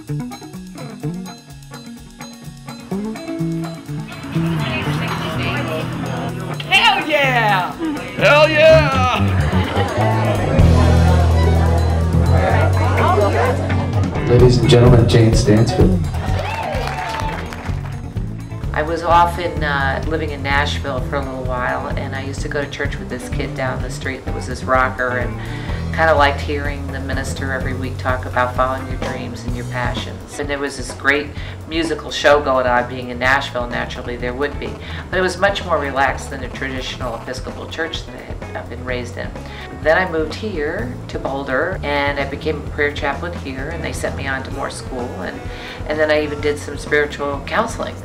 Hell yeah! Hell yeah! Ladies and gentlemen, Jane Stansfield. I was off living in Nashville for a little while, and I used to go to church with this kid down the street that was this rocker, and kind of liked hearing the minister every week talk about following your dreams and your passions. And there was this great musical show going on. Being in Nashville, naturally there would be, but it was much more relaxed than a traditional Episcopal church that I've been raised in. Then I moved here to Boulder, and I became a prayer chaplain here, and they sent me on to more school, and then I even did some spiritual counseling.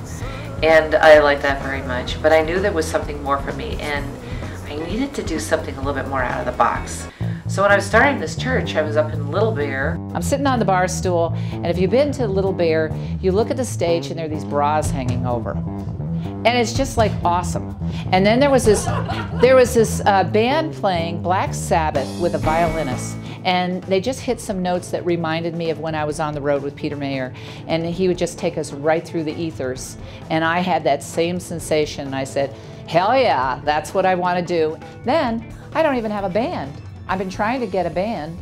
And I liked that very much, but I knew there was something more for me, and I needed to do something a little bit more out of the box. So when I was starting this church, I was up in Little Bear. I'm sitting on the bar stool, and if you've been to Little Bear, you look at the stage and there are these bras hanging over. And it's just like awesome. And then there was this band playing Black Sabbath with a violinist. And they just hit some notes that reminded me of when I was on the road with Peter Mayer. And he would just take us right through the ethers. And I had that same sensation. I said, hell yeah, that's what I want to do. Then, I don't even have a band. I've been trying to get a band.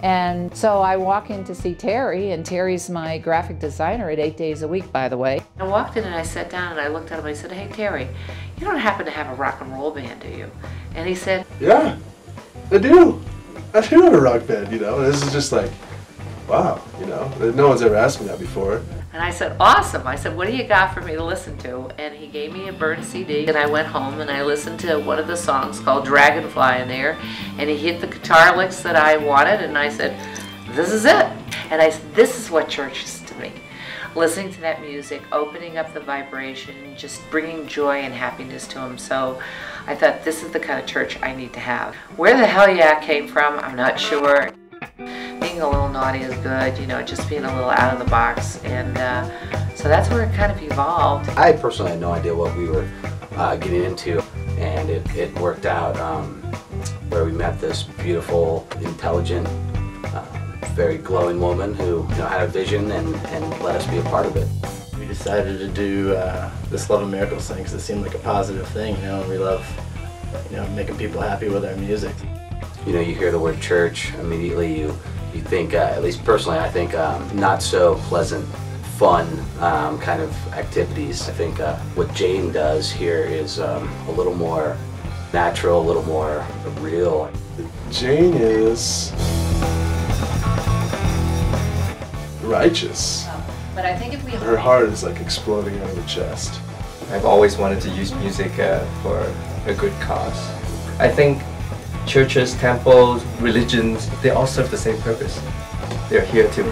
And so I walk in to see Terry, and Terry's my graphic designer at 8 days a week, by the way. I walked in and I sat down and I looked at him and I said, hey Terry, you don't happen to have a rock and roll band, do you? And he said, yeah, I do. I do have a rock band, you know. This is just like, wow, you know. No one's ever asked me that before. And I said, awesome. I said, what do you got for me to listen to? And he gave me a burned CD, and I went home and I listened to one of the songs called Dragonfly in there, and he hit the guitar licks that I wanted, and I said, this is it. And I said, this is what church is to me. Listening to that music, opening up the vibration, just bringing joy and happiness to him. So I thought, this is the kind of church I need to have. Where the hell yeah came from, I'm not sure. Being a little naughty is good, you know, just being a little out of the box, and so that's where it kind of evolved. I personally had no idea what we were getting into, and it worked out where we met this beautiful, intelligent, very glowing woman who had a vision and let us be a part of it. We decided to do this Love and Miracles thing because it seemed like a positive thing, you know, and we love, you know, making people happy with our music. You know, you hear the word church, immediately you think, at least personally, I think not so pleasant, fun kind of activities. I think what Jane does here is a little more natural, a little more real. Jane is righteous. But I think if we Her heart is like exploding out of her chest. I've always wanted to use music for a good cause. I think churches, temples, religions, they all serve the same purpose. They're here to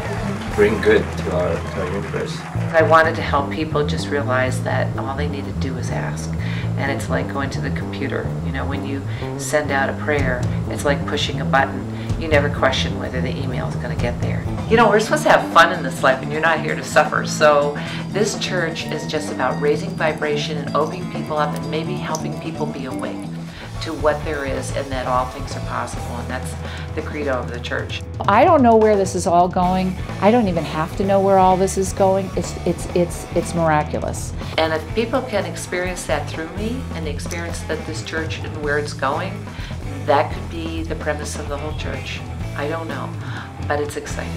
bring good to our universe. I wanted to help people just realize that all they need to do is ask. And it's like going to the computer. You know, when you send out a prayer, it's like pushing a button. You never question whether the email is going to get there. You know, we're supposed to have fun in this life, and you're not here to suffer. So this church is just about raising vibration and opening people up and maybe helping people be awake to what there is and that all things are possible, and that's the credo of the church. I don't know where this is all going. I don't even have to know where all this is going. It's miraculous. And if people can experience that through me and experience that this church and where it's going, that could be the premise of the whole church. I don't know, but it's exciting.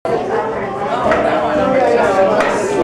Bye.